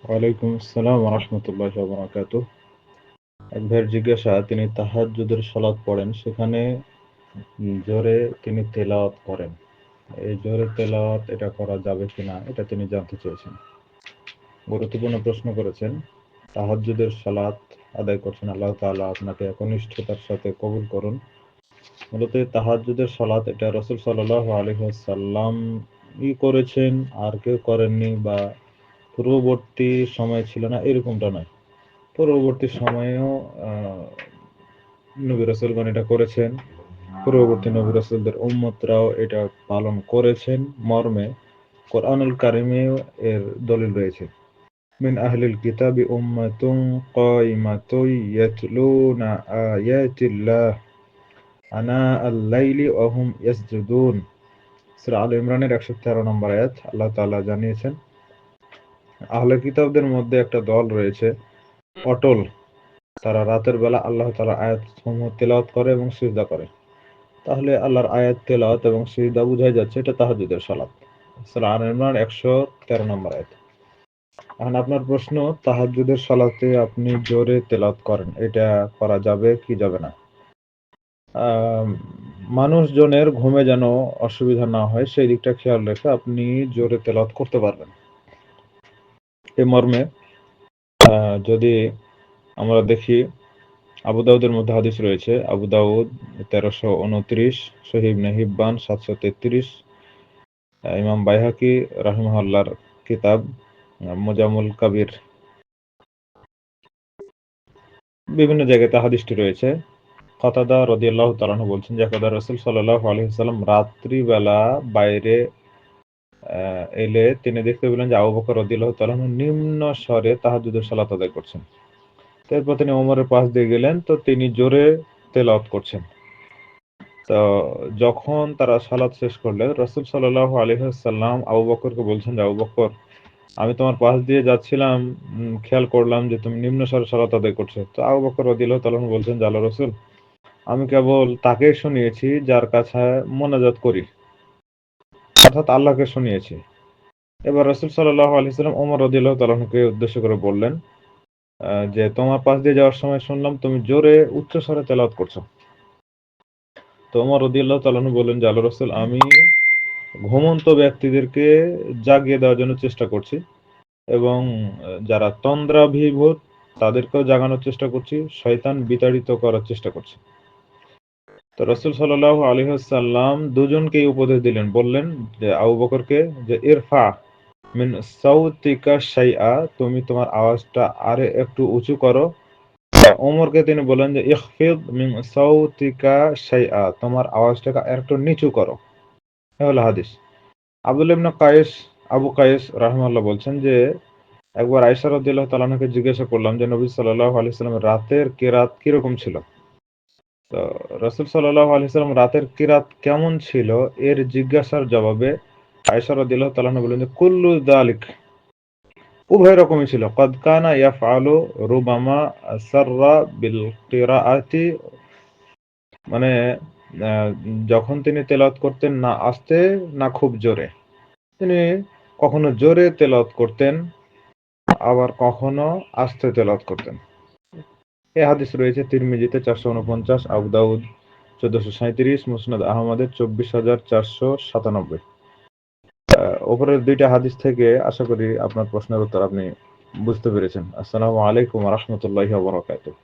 ওয়ালাইকুম আসসালাম ওয়া রাহমাতুল্লাহি ওয়া বারাকাতুহু। এক ভাইয়ের জিজ্ঞাসা, তিনি তাহাজ্জুদের সালাত পড়েন, সেখানে জোরে তিনি তেলাওয়াত করেন। এই জোরে তেলাওয়াত এটা করা যাবে কিনা এটা তিনি জানতে চেয়েছেন। গুরুত্বপূর্ণ প্রশ্ন করেছেন। তাহাজ্জুদের সালাত আদায় করছেন, আল্লাহ তাআলা আপনাকে একনিষ্ঠতার সাথে কবুল করুন। মূলত তাহাজ্জুদের সালাত এটা রাসূল সাল্লাল্লাহু আলাইহি ওয়াসাল্লাম করেছেন, আর কেউ করেননি, বা পূর্ববর্তী সময় ছিল না এরকমটা নয়। পূর্ববর্তী সময়েও নবী রাসূলগণ এটা করেছেন। পূর্ববর্তী নবী রাসূলদের উম্মতরাও এটা পালন করেছেন মর্মে কোরআনুল কারিমেও এর দলিল রয়েছে। মিন আহলিল কিতাবি উম্মাতুন কাইমাতুন ইয়াতলুনা আয়াতিল্লাহ আনা আল-লাইলি ওয়া হুম ইয়াসজুদুন। সূরা আল ইমরানের 113 নম্বর আয়াত। আল্লাহ তাআলা জানিয়েছেন, আহলে কিতাবদের মধ্যে একটা দল রয়েছে অটল, তারা রাতের বেলা আল্লাহ তাআলার আয়াতসমূহ তেলাওয়াত করে এবং সিজদা করে। তাহলে আল্লাহর আয়াত তেলাওয়াত এবং সিজদা বুঝাই যাচ্ছে এটা তাহাজ্জুদের সালাত। সূরা আল ইমরান 113 নম্বর আয়াত। এখন আপনার প্রশ্ন, তাহাজ্জুদের সালাতে আপনি জোরে তেলাওয়াত করেন, এটা করা যাবে কি যাবে না? মানুষজনের ঘুমে যেন অসুবিধা না হয় সেই দিকটা খেয়াল রেখে আপনি জোরে তেলাওয়াত করতে পারবেন। এ মর্মে যদি আমরা দেখি, আবু দাউদের মধ্যে হাদিস রয়েছে, আবু দাউদ 1329, সহিহ ইবনে হিব্বান 733, ইমাম বাইহাকি রাহিমাহুল্লাহর কিতাব মুজামুল কাবির, বিভিন্ন জায়গাতে হাদিসটি রয়েছে। কাতাদা রাদিয়াল্লাহু তাআলা আনহু বলছেন যে একদা রাসূল সাল্লাল্লাহু আলাইহি ওয়াসাল্লাম রাত্রিবেলা বাইরে এলে তিনি দেখতে পেলেন যে আবু বকর রাদিয়াল্লাহু তাআলা আনহু নিম্ন স্বরে তাহাজ্জুদের সালাত আদায় করছেন। তারপর তিনি ওমরের পাশ দিয়ে গেলেন, তো তিনি জোরে তেলাওয়াত করছেন। তো যখন তারা সালাত শেষ করলেন, রাসূল সাল্লাল্লাহু আলাইহি ওয়াসাল্লাম আবু বকরকে বলছেন যে, আবু বকর, আমি তোমার পাশ দিয়ে যাচ্ছিলাম, খেয়াল করলাম যে তুমি নিম্ন স্বরে সালাত আদায় করছো। তো আবু বকর রাদিয়াল্লাহু তাআলা আনহু বলছেন যে, আল্লাহর রাসূল, আমি কেবল তাকে শুনিয়েছি যার কাছে মোনাজাত করি, অর্থাৎ আল্লাহকে শুনিয়েছি। এবার রাসূল সাল্লাল্লাহু আলাইহি ওয়াসাল্লাম ওমর রাদিয়াল্লাহু তাআলা আনহুকে উদ্দেশ্য করে বললেন যে তোমার পাশ দিয়ে যাওয়ার সময় শুনলাম তুমি জোরে উচ্চ স্বরে তেলাওয়াত করছো। তো ওমর রাদিয়াল্লাহু তাআলা আনহু বললেন যে, আল্লাহর রাসূল, আমি ঘুমন্ত ব্যক্তিদেরকে জাগিয়ে দেওয়ার জন্য চেষ্টা করছি, এবং যারা তন্দ্রাভিভূত তাদেরকেও জাগানোর চেষ্টা করছি, শয়তান বিতাড়িত করার চেষ্টা করছি। তো রাসূল সাল্লাল্লাহু আলাইহি ওয়াসাল্লাম দুজনকেই উপদেশ দিলেন, বললেন যে আবু বকরকে যে ইরফা মিন সাউতিকা শাইআ, তুমি তোমার আওয়াজটা আরে একটু উঁচু করো। ওমরকে তিনি বললেন যে ইখফিদ মিন সাউতিকা শাইআ, তোমার আওয়াজটাকে আরেকটু নিচু করো। এ হলো হাদিস। আব্দুল্লাহ ইবনে কায়েস, আবু কায়েস রাহিমাহুল্লাহ বলছেন যে একবার আয়েশা রাদিয়াল্লাহু তাআলা আনহাকে জিজ্ঞাসা করলাম যে নবী সাল্লাল্লাহু আলাইহি ওয়াসাল্লামের রাতের কিরাত কিরকম ছিল। তো রাসূল সাল্লাল্লাহু আলাইহি ওয়াসাল্লাম রাতের কিরাত কেমন ছিল এর জিজ্ঞাসার জবাবে আয়েশা রাদিয়াল্লাহু তাআলা আনহা বললেন যে কুল্লু যালিক, উভয় রকমই ছিল। কদ কানা ইয়াফআলু রুবামা সাররা বিল কিরাআতি, মানে যখন তিনি তেলাওয়াত করতেন না আস্তে না খুব জোরে, তিনি কখনো জোরে তেলাওয়াত করতেন, আবার কখনো আস্তে তেলাওয়াত করতেন। এই হাদিস রয়েছে তিরমিজিতে 449, আবু দাউদ 1437, মুসনাদ আহমদের 24,497। উপরের দুইটা হাদিস থেকে আশা করি আপনার প্রশ্নের উত্তর আপনি বুঝতে পেরেছেন। আসসালামু আলাইকুম ওয়া রাহমাতুল্লাহি ওয়া বারাকাতুহু।